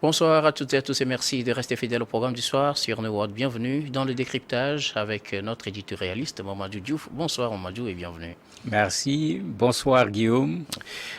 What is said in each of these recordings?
Bonsoir à toutes et à tous et merci de rester fidèles au programme du soir sur New World. Bienvenue dans le décryptage avec notre éditorialiste Mamadou Diouf. Bonsoir Mamadou et bienvenue. Merci. Bonsoir Guillaume.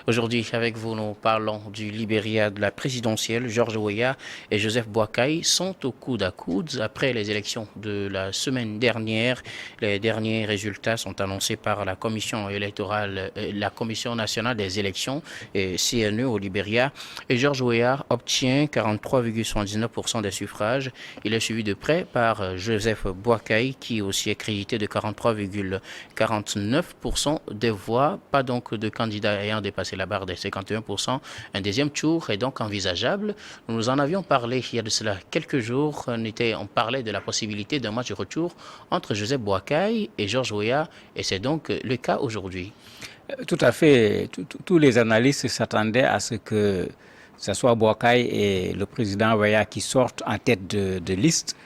Aujourd'hui, avec vous, nous parlons du Libéria de la présidentielle. George Weah et Joseph Boakai sont au coude à coude après les élections de la semaine dernière. Les derniers résultats sont annoncés par la commission électorale, la commission nationale des élections, CNE au Libéria. Et George Weah obtient 43,79% des suffrages. Il est suivi de près par Joseph Boakai qui aussi est crédité de 43,49% des voix. Pas donc de candidats ayant dépassé la barre des 51%. Un deuxième tour est donc envisageable. Nous en avions parlé il y a de cela quelques jours. On parlait de la possibilité d'un match de retour entre Joseph Boakai et George Weah et c'est donc le cas aujourd'hui. Tout à fait. Tous les analystes s'attendaient à ce que ce soit Boakai et le président Weah qui sortent en tête de liste.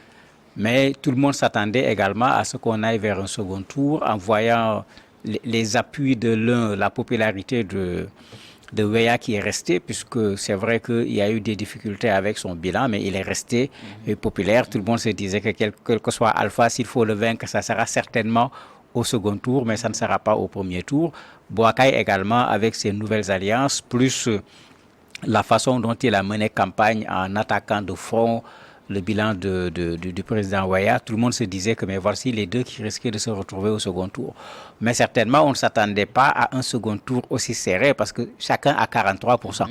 Mais tout le monde s'attendait également à ce qu'on aille vers un second tour en voyant les appuis de l'un, la popularité de Weah qui est resté, puisque c'est vrai qu'il y a eu des difficultés avec son bilan, mais il est resté populaire. Tout le monde se disait que quel que soit Alpha, s'il faut le vaincre, ça sera certainement au second tour, mais ça ne sera pas au premier tour. Boakai également, avec ses nouvelles alliances, plus la façon dont il a mené campagne en attaquant de front le bilan du président Weah, tout le monde se disait que mais voici les deux qui risquaient de se retrouver au second tour. Mais certainement, on ne s'attendait pas à un second tour aussi serré parce que chacun a 43%.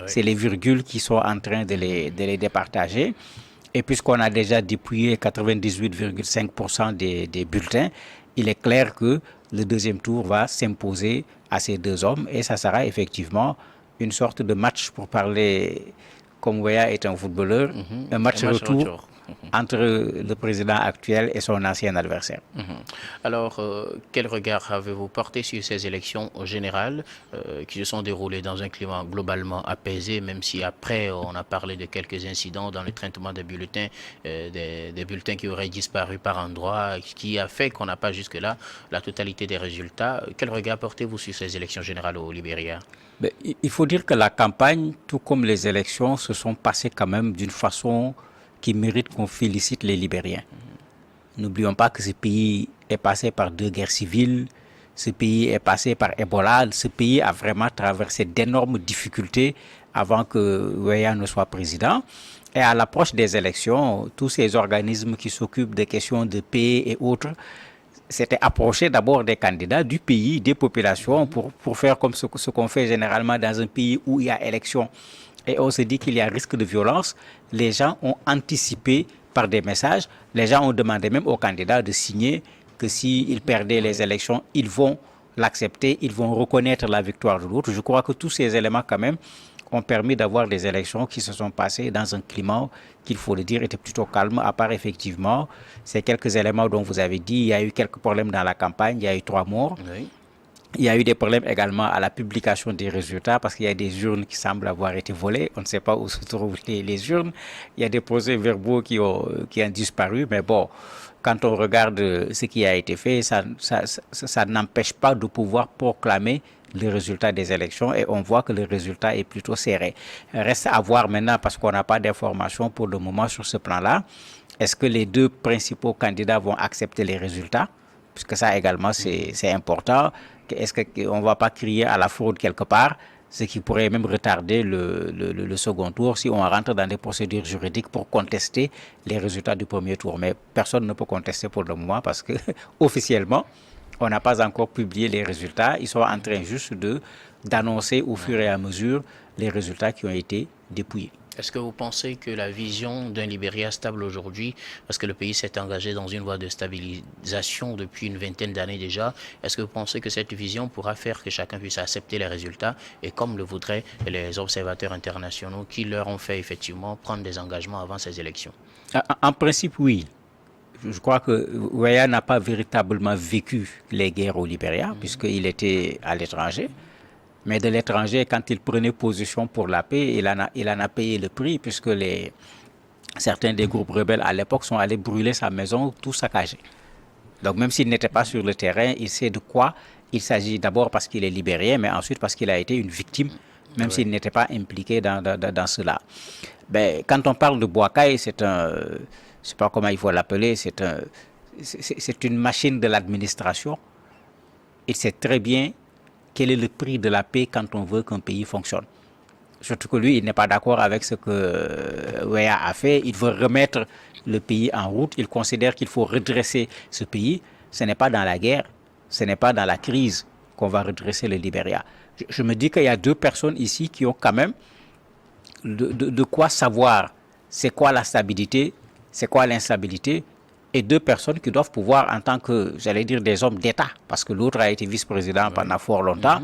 C'est les virgules qui sont en train de les départager. Et puisqu'on a déjà dépouillé 98,5% des bulletins, il est clair que le deuxième tour va s'imposer à ces deux hommes et ça sera effectivement une sorte de match pour parler, comme Weah est un footballeur, un match retour entre le président actuel et son ancien adversaire. Alors, quel regard avez-vous porté sur ces élections générales qui se sont déroulées dans un climat globalement apaisé, même si après on a parlé de quelques incidents dans le traitement des bulletins, des bulletins qui auraient disparu par endroits, qui a fait qu'on n'a pas jusque-là la totalité des résultats. Quel regard portez-vous sur ces élections générales au Libéria? Il faut dire que la campagne, tout comme les élections, se sont passées quand même d'une façon qui mérite qu'on félicite les Libériens. N'oublions pas que ce pays est passé par 2 guerres civiles, ce pays est passé par Ebola, ce pays a vraiment traversé d'énormes difficultés avant que Weah ne soit président. Et à l'approche des élections, tous ces organismes qui s'occupent des questions de paix et autres s'étaient approchés d'abord des candidats du pays, des populations, pour faire comme ce qu'on fait généralement dans un pays où il y a élection. Et on se dit qu'il y a risque de violence. Les gens ont anticipé par des messages. Les gens ont demandé même aux candidats de signer que s'ils perdaient les élections, ils vont l'accepter, ils vont reconnaître la victoire de l'autre. Je crois que tous ces éléments quand même ont permis d'avoir des élections qui se sont passées dans un climat qu'il faut le dire était plutôt calme, à part effectivement ces quelques éléments dont vous avez dit. Il y a eu quelques problèmes dans la campagne, il y a eu 3 morts. Oui. Il y a eu des problèmes également à la publication des résultats parce qu'il y a des urnes qui semblent avoir été volées. On ne sait pas où se trouvent les urnes. Il y a des procès-verbaux qui ont disparu. Mais bon, quand on regarde ce qui a été fait, ça n'empêche pas de pouvoir proclamer le résultat des élections et on voit que le résultat est plutôt serré. Reste à voir maintenant parce qu'on n'a pas d'informations pour le moment sur ce plan-là. Est-ce que les deux principaux candidats vont accepter les résultats? Puisque ça également c'est important. Est-ce qu'on ne va pas crier à la fraude quelque part, ce qui pourrait même retarder le second tour si on rentre dans des procédures juridiques pour contester les résultats du premier tour. Mais personne ne peut contester pour le moment parce que officiellement, on n'a pas encore publié les résultats. Ils sont en train juste d'annoncer au fur et à mesure les résultats qui ont été dépouillés. Est-ce que vous pensez que la vision d'un Libéria stable aujourd'hui, parce que le pays s'est engagé dans une voie de stabilisation depuis une vingtaine d'années déjà, est-ce que vous pensez que cette vision pourra faire que chacun puisse accepter les résultats et comme le voudraient les observateurs internationaux qui leur ont fait effectivement prendre des engagements avant ces élections? En principe, oui. Je crois que Weah n'a pas véritablement vécu les guerres au Libéria puisqu'il était à l'étranger. Mais de l'étranger, quand il prenait position pour la paix, il en a payé le prix puisque certains des groupes rebelles à l'époque sont allés brûler sa maison, tout saccagé. Donc même s'il n'était pas sur le terrain, il sait de quoi il s'agit d'abord parce qu'il est libérien, mais ensuite parce qu'il a été une victime même s'il n'était pas impliqué dans cela. Ben, quand on parle de Boakai, c'est un, je ne sais pas comment il faut l'appeler, c'est une machine de l'administration. Il sait très bien quel est le prix de la paix quand on veut qu'un pays fonctionne. Surtout que lui, il n'est pas d'accord avec ce que Weah a fait. Il veut remettre le pays en route. Il considère qu'il faut redresser ce pays. Ce n'est pas dans la guerre, ce n'est pas dans la crise qu'on va redresser le Libéria. Je me dis qu'il y a deux personnes ici qui ont quand même de quoi savoir c'est quoi la stabilité, c'est quoi l'instabilité, et deux personnes qui doivent pouvoir, en tant que, j'allais dire, des hommes d'État, parce que l'autre a été vice-président pendant fort longtemps,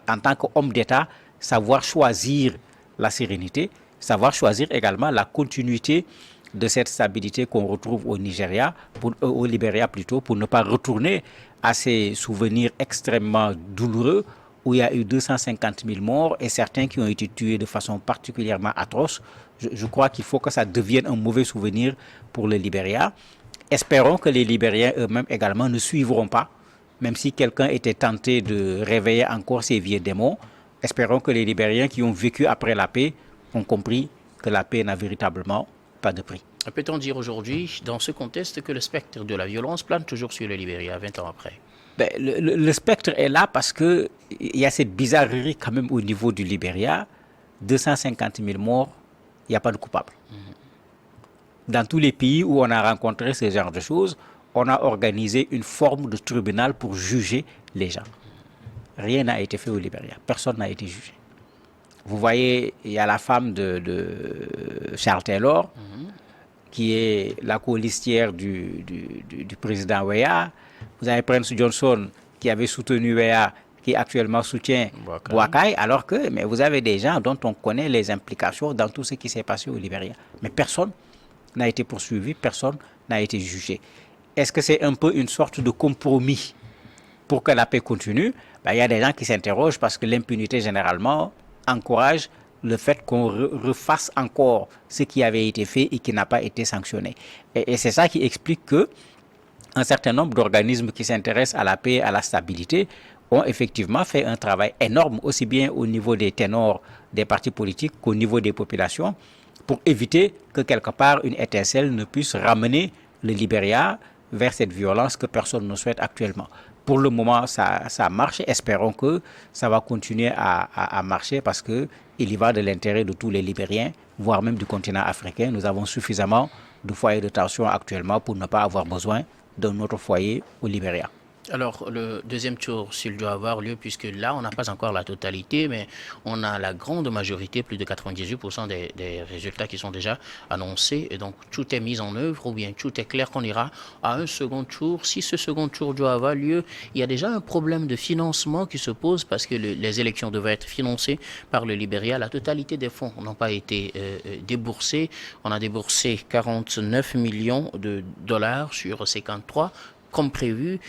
en tant qu'homme d'État, savoir choisir la sérénité, savoir choisir également la continuité de cette stabilité qu'on retrouve au Nigeria, au Libéria plutôt, pour ne pas retourner à ces souvenirs extrêmement douloureux où il y a eu 250 000 morts et certains qui ont été tués de façon particulièrement atroce. Je crois qu'il faut que ça devienne un mauvais souvenir pour le Libéria. Espérons que les Libériens eux-mêmes également ne suivront pas, même si quelqu'un était tenté de réveiller encore ces vieux démons. Espérons que les Libériens qui ont vécu après la paix ont compris que la paix n'a véritablement pas de prix. Peut-on dire aujourd'hui, dans ce contexte, que le spectre de la violence plane toujours sur le Libéria, 20 ans après? Ben, le spectre est là parce qu'il y a cette bizarrerie quand même au niveau du Libéria. 250 000 morts, il n'y a pas de coupable. Dans tous les pays où on a rencontré ce genre de choses, on a organisé une forme de tribunal pour juger les gens. Rien n'a été fait au Libéria. Personne n'a été jugé. Vous voyez, il y a la femme de Charles Taylor, qui est la colistière du président Weah. Vous avez Prince Johnson, qui avait soutenu Weah, qui actuellement soutient Boakai, alors que mais vous avez des gens dont on connaît les implications dans tout ce qui s'est passé au Libéria. Mais personne n'a été poursuivi, personne n'a été jugé. Est-ce que c'est un peu une sorte de compromis pour que la paix continue? Ben, il y a des gens qui s'interrogent parce que l'impunité, généralement, encourage le fait qu'on refasse encore ce qui avait été fait et qui n'a pas été sanctionné. Et c'est ça qui explique que un certain nombre d'organismes qui s'intéressent à la paix et à la stabilité ont effectivement fait un travail énorme, aussi bien au niveau des ténors des partis politiques qu'au niveau des populations, pour éviter que quelque part une étincelle ne puisse ramener le Libéria vers cette violence que personne ne souhaite actuellement. Pour le moment, ça marche. Espérons que ça va continuer à marcher parce qu'il y va de l'intérêt de tous les Libériens, voire même du continent africain. Nous avons suffisamment de foyers de tension actuellement pour ne pas avoir besoin d'un autre foyer au Libéria. Alors, le deuxième tour, s'il doit avoir lieu, puisque là, on n'a pas encore la totalité, mais on a la grande majorité, plus de 98% des résultats qui sont déjà annoncés. Et donc, tout est mis en œuvre, ou bien tout est clair qu'on ira à un second tour. Si ce second tour doit avoir lieu, il y a déjà un problème de financement qui se pose parce que les élections devaient être financées par le Libéria. La totalité des fonds n'ont pas été déboursés. On a déboursé 49 millions de dollars sur 53 comme prévu.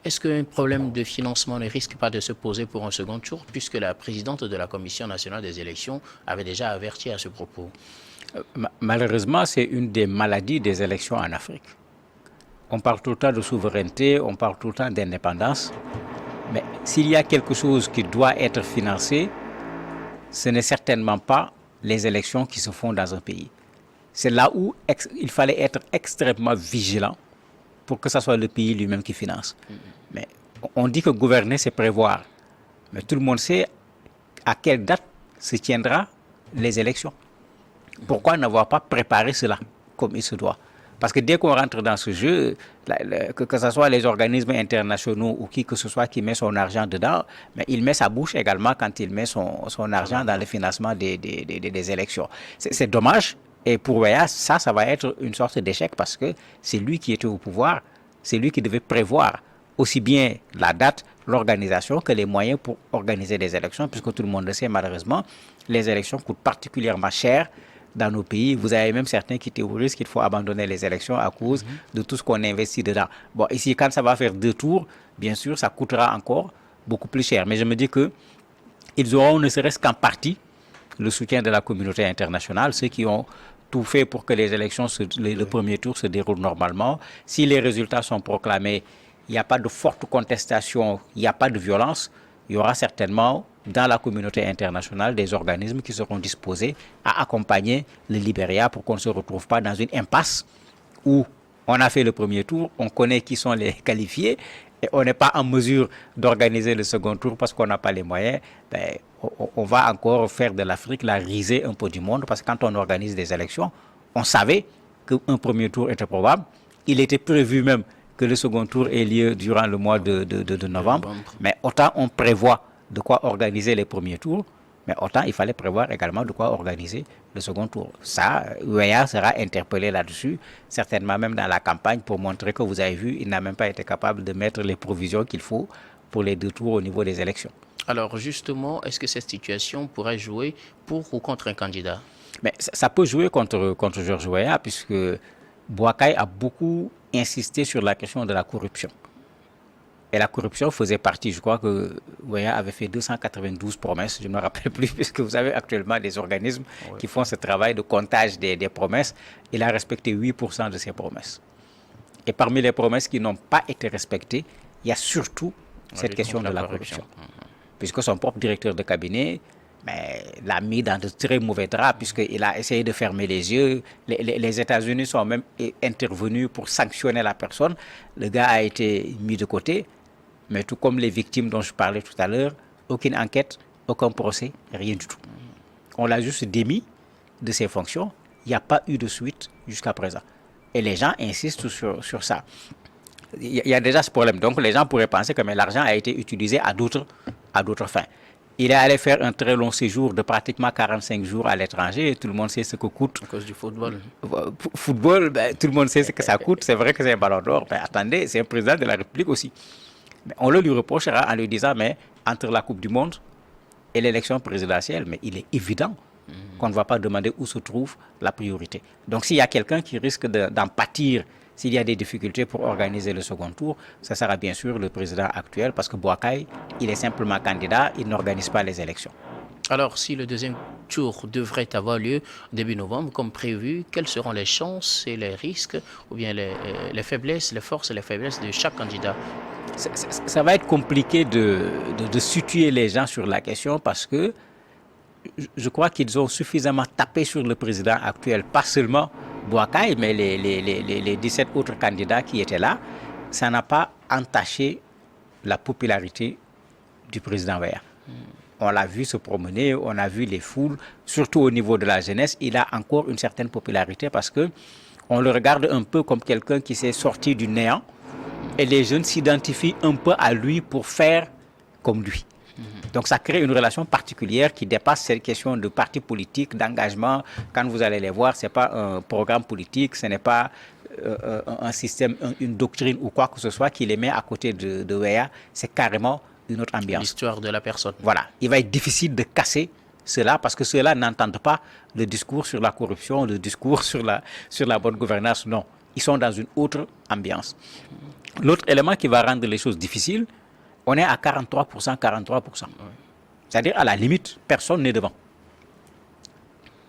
Est-ce qu'un problème de financement ne risque pas de se poser pour un second tour, puisque la présidente de la Commission nationale des élections avait déjà averti à ce propos? Malheureusement, c'est une des maladies des élections en Afrique. On parle tout le temps de souveraineté, on parle tout le temps d'indépendance, mais s'il y a quelque chose qui doit être financé, ce n'est certainement pas les élections qui se font dans un pays. C'est là où il fallait être extrêmement vigilant pour que ce soit le pays lui-même qui finance. Mais on dit que gouverner, c'est prévoir. Mais tout le monde sait à quelle date se tiendra les élections. Pourquoi n'avoir pas préparé cela comme il se doit? Parce que dès qu'on rentre dans ce jeu, que ce soit les organismes internationaux ou qui que ce soit qui met son argent dedans, mais il met sa bouche également quand il met son argent dans le financement des élections. C'est dommage. Et pour Weah, ça va être une sorte d'échec parce que c'est lui qui était au pouvoir, c'est lui qui devait prévoir aussi bien la date, l'organisation que les moyens pour organiser des élections, puisque tout le monde le sait malheureusement, les élections coûtent particulièrement cher dans nos pays. Vous avez même certains qui théorisent qu'il faut abandonner les élections à cause de tout ce qu'on investit dedans. Bon, ici, quand ça va faire 2 tours, bien sûr, ça coûtera encore beaucoup plus cher. Mais je me dis qu'ils auront, ne serait-ce qu'en partie, le soutien de la communauté internationale, ceux qui ont tout fait pour que les élections, le premier tour se déroulent normalement. Si les résultats sont proclamés, il n'y a pas de forte contestation, il n'y a pas de violence, il y aura certainement dans la communauté internationale des organismes qui seront disposés à accompagner le Libéria pour qu'on ne se retrouve pas dans une impasse où on a fait le premier tour, on connaît qui sont les qualifiés et on n'est pas en mesure d'organiser le second tour parce qu'on n'a pas les moyens. Ben, on va encore faire de l'Afrique la risée un peu du monde parce que quand on organise des élections, on savait qu'un premier tour était probable. Il était prévu même que le second tour ait lieu durant le mois de novembre. Mais autant on prévoit de quoi organiser les premiers tours, mais autant il fallait prévoir également de quoi organiser le second tour. Ça, Weah sera interpellé là-dessus, certainement même dans la campagne, pour montrer que vous avez vu, il n'a même pas été capable de mettre les provisions qu'il faut pour les 2 tours au niveau des élections. Alors justement, est-ce que cette situation pourrait jouer pour ou contre un candidat? Mais ça peut jouer contre Georges Weah, puisque Boakai a beaucoup insisté sur la question de la corruption. Et la corruption faisait partie, je crois que Weah avait fait 292 promesses, je ne me rappelle plus, puisque vous avez actuellement des organismes qui font ce travail de comptage des promesses. Il a respecté 8% de ces promesses. Et parmi les promesses qui n'ont pas été respectées, il y a surtout cette question de la corruption. Puisque son propre directeur de cabinet l'a mis dans de très mauvais draps, puisqu'il a essayé de fermer les yeux. Les États-Unis sont même intervenus pour sanctionner la personne. Le gars a été mis de côté. Mais tout comme les victimes dont je parlais tout à l'heure, aucune enquête, aucun procès, rien du tout. On l'a juste démis de ses fonctions. Il n'y a pas eu de suite jusqu'à présent. Et les gens insistent sur ça. Il y a déjà ce problème. Donc les gens pourraient penser que l'argent a été utilisé à d'autres fins. Il est allé faire un très long séjour de pratiquement 45 jours à l'étranger et tout le monde sait ce que coûte. À cause du football. Football, tout le monde sait ce que ça coûte. C'est vrai que c'est un ballon d'or. Mais attendez, c'est un président de la République aussi. On le lui reprochera en lui disant, mais entre la Coupe du Monde et l'élection présidentielle, mais il est évident qu'on ne va pas demander où se trouve la priorité. Donc s'il y a quelqu'un qui risque d'en pâtir, s'il y a des difficultés pour organiser le second tour, ça sera bien sûr le président actuel, parce que Boakai, il est simplement candidat, il n'organise pas les élections. Alors, si le deuxième tour devrait avoir lieu début novembre, comme prévu, quelles seront les chances et les risques, ou bien les faiblesses, les forces et les faiblesses de chaque candidat? Ça va être compliqué de situer les gens sur la question, parce que je crois qu'ils ont suffisamment tapé sur le président actuel, pas seulement Boakai, mais les 17 autres candidats qui étaient là. Ça n'a pas entaché la popularité du président Weah. On l'a vu se promener, on a vu les foules, surtout au niveau de la jeunesse. Il a encore une certaine popularité parce que on le regarde un peu comme quelqu'un qui s'est sorti du néant et les jeunes s'identifient un peu à lui pour faire comme lui. Donc ça crée une relation particulière qui dépasse cette question de parti politique, d'engagement. Quand vous allez les voir, ce n'est pas un programme politique, ce n'est pas un système, une doctrine ou quoi que ce soit qui les met à côté de Weah. C'est carrément une autre ambiance. L'histoire de la personne. Voilà. Il va être difficile de casser cela parce que ceux-là n'entendent pas le discours sur la corruption, le discours sur la bonne gouvernance. Non. Ils sont dans une autre ambiance. L'autre élément qui va rendre les choses difficiles, on est à 43%, 43%. C'est-à-dire, à la limite, personne n'est devant.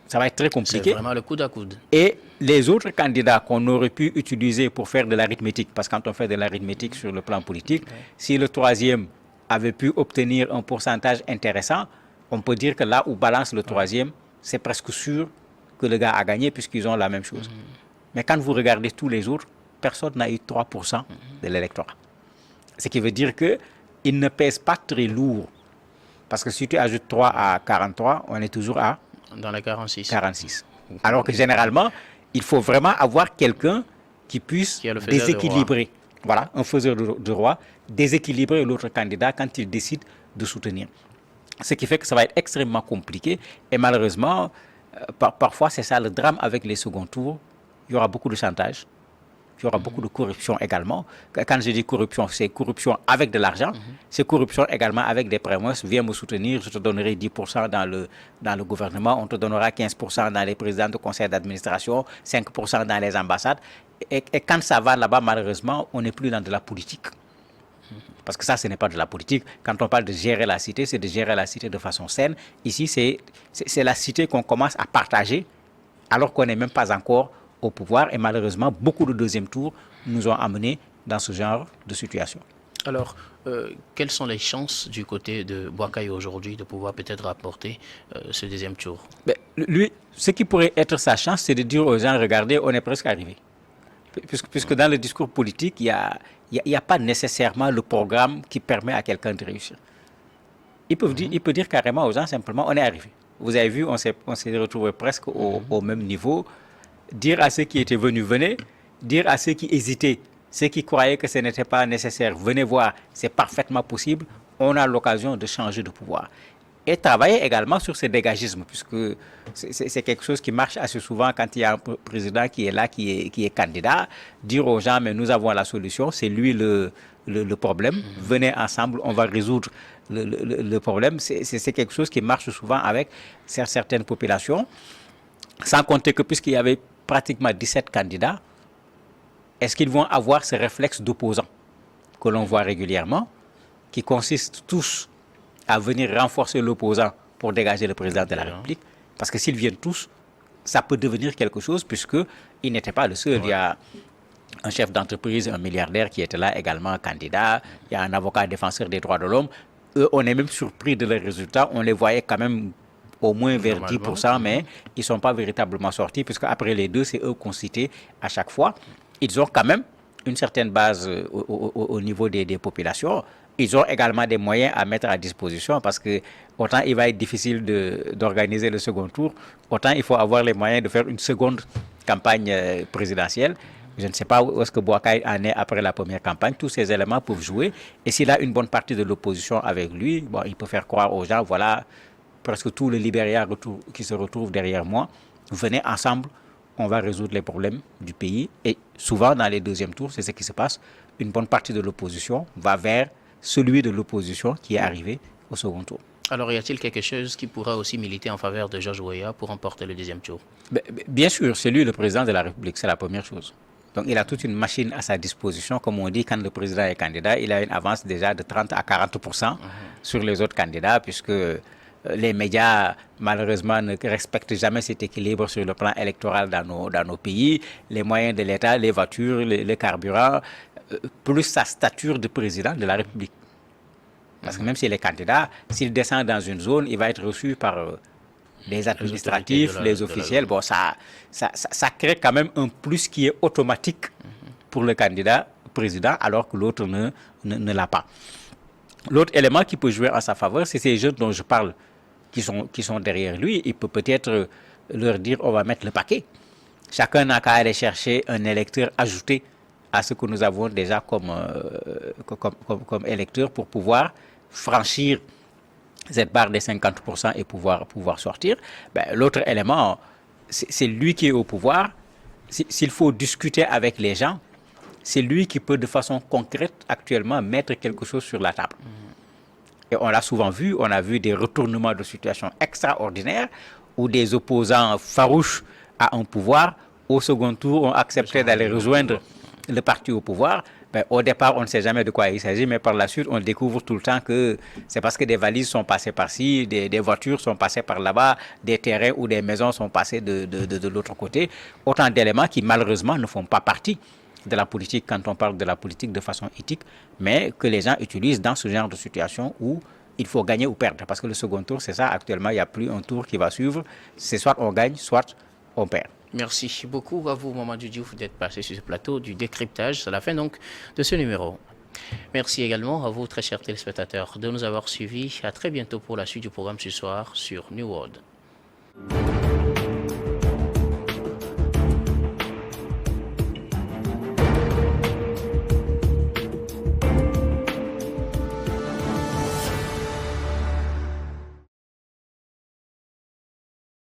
Ça va être très compliqué. C'est vraiment le coude à coude. Et les autres candidats qu'on aurait pu utiliser pour faire de l'arithmétique, parce que quand on fait de l'arithmétique sur le plan politique, si le troisième avait pu obtenir un pourcentage intéressant, on peut dire que là où balance le troisième, c'est presque sûr que le gars a gagné puisqu'ils ont la même chose. Mais quand vous regardez tous les autres, personne n'a eu 3% de l'électorat. Ce qui veut dire qu'il ne pèse pas très lourd. Parce que si tu ajoutes 3 à 43, on est toujours à dans les 46. Alors que généralement, il faut vraiment avoir quelqu'un qui puisse déséquilibrer. Voilà, un faiseur de roi, déséquilibrer l'autre candidat quand il décide de soutenir. Ce qui fait que ça va être extrêmement compliqué. Et malheureusement, parfois, c'est ça le drame avec les seconds tours. Il y aura beaucoup de chantage. Il y aura beaucoup de corruption également. Quand je dis corruption, c'est corruption avec de l'argent. C'est corruption également avec des promesses. Viens me soutenir, je te donnerai 10% dans le gouvernement, on te donnera 15% dans les présidents de conseil d'administration, 5% dans les ambassades. Et quand ça va là-bas, malheureusement, on n'est plus dans de la politique. Parce que ça, ce n'est pas de la politique. Quand on parle de gérer la cité, c'est de gérer la cité de façon saine. Ici, c'est la cité qu'on commence à partager alors qu'on n'est même pas encore au pouvoir. Et malheureusement, beaucoup de deuxième tours nous ont amenés dans ce genre de situation. Alors, quelles sont les chances du côté de Boakai aujourd'hui de pouvoir peut-être rapporter ce deuxième tour? Ben, lui, ce qui pourrait être sa chance, c'est de dire aux gens, regardez, on est presque arrivé. Puisque dans le discours politique, il y a pas nécessairement le programme qui permet à quelqu'un de réussir. Il peut dire carrément aux gens simplement, on est arrivé. Vous avez vu, on s'est retrouvé presque au même niveau. Dire à ceux qui étaient venus, venez. Dire à ceux qui hésitaient, ceux qui croyaient que ce n'était pas nécessaire, venez voir, c'est parfaitement possible. On a l'occasion de changer de pouvoir. Et travailler également sur ce dégagisme, puisque c'est quelque chose qui marche assez souvent quand il y a un président qui est là, qui est candidat. Dire aux gens, mais nous avons la solution, c'est lui le problème. Venez ensemble, on va résoudre le problème. C'est quelque chose qui marche souvent avec certaines populations. Sans compter que puisqu'il y avait pratiquement 17 candidats, est-ce qu'ils vont avoir ce réflexe d'opposants que l'on voit régulièrement, qui consistent tous à venir renforcer l'opposant pour dégager le président de la République? Parce que s'ils viennent tous, ça peut devenir quelque chose, puisqu'il n'était pas le seul. Il y a un chef d'entreprise, un milliardaire qui était là également candidat. Il y a un avocat défenseur des droits de l'homme. Eux, on est même surpris de leurs résultats. On les voyait quand même au moins vers 10%, mais ils ne sont pas véritablement sortis, puisque après les deux, c'est eux qu'on citait à chaque fois. Ils ont quand même une certaine base au niveau des populations. Ils ont également des moyens à mettre à disposition, parce que autant il va être difficile d'organiser le second tour, autant il faut avoir les moyens de faire une seconde campagne présidentielle. Je ne sais pas où est-ce que Boakai en est après la première campagne. Tous ces éléments peuvent jouer. Et s'il a une bonne partie de l'opposition avec lui, bon, il peut faire croire aux gens, voilà, presque tout le Libéria qui se retrouve derrière moi. Venez ensemble, on va résoudre les problèmes du pays. Et souvent, dans les deuxièmes tours, c'est ce qui se passe. Une bonne partie de l'opposition va vers celui de l'opposition qui est arrivé au second tour. Alors, y a-t-il quelque chose qui pourra aussi militer en faveur de George Weah pour remporter le deuxième tour? Bien sûr, c'est lui le président de la République, c'est la première chose. Donc, il a toute une machine à sa disposition. Comme on dit, quand le président est candidat, il a une avance déjà de 30 à 40% sur les autres candidats, puisque les médias, malheureusement, ne respectent jamais cet équilibre sur le plan électoral dans nos pays. Les moyens de l'État, les voitures, les carburants, plus sa stature de président de la République. Parce que même s'il est candidat, s'il descend dans une zone, il va être reçu par les administratifs, les officiels. Bon, ça crée quand même un plus qui est automatique pour le candidat président, alors que l'autre ne l'a pas. L'autre élément qui peut jouer en sa faveur, c'est ces jeunes dont je parle, qui sont derrière lui. Il peut peut-être leur dire, on va mettre le paquet. Chacun n'a qu'à aller chercher un électeur ajouté à ce que nous avons déjà comme électeur pour pouvoir franchir cette barre des 50% et pouvoir sortir. L'autre élément, c'est lui qui est au pouvoir. S'il faut discuter avec les gens, c'est lui qui peut de façon concrète actuellement mettre quelque chose sur la table. Et on l'a souvent vu, on a vu des retournements de situation extraordinaires où des opposants farouches à un pouvoir, au second tour, ont accepté d'aller rejoindre le parti au pouvoir. Au départ, on ne sait jamais de quoi il s'agit, mais par la suite, on découvre tout le temps que c'est parce que des valises sont passées par-ci, des voitures sont passées par là-bas, des terrains ou des maisons sont passées de l'autre côté. Autant d'éléments qui, malheureusement, ne font pas partie de la politique quand on parle de la politique de façon éthique, mais que les gens utilisent dans ce genre de situation où il faut gagner ou perdre. Parce que le second tour, c'est ça, actuellement, il n'y a plus un tour qui va suivre. C'est soit on gagne, soit on perd. Merci beaucoup à vous, Mamadou Diouf, d'être passé sur ce plateau du décryptage. C'est la fin donc de ce numéro. Merci également à vous, très chers téléspectateurs, de nous avoir suivis. À très bientôt pour la suite du programme ce soir sur New World.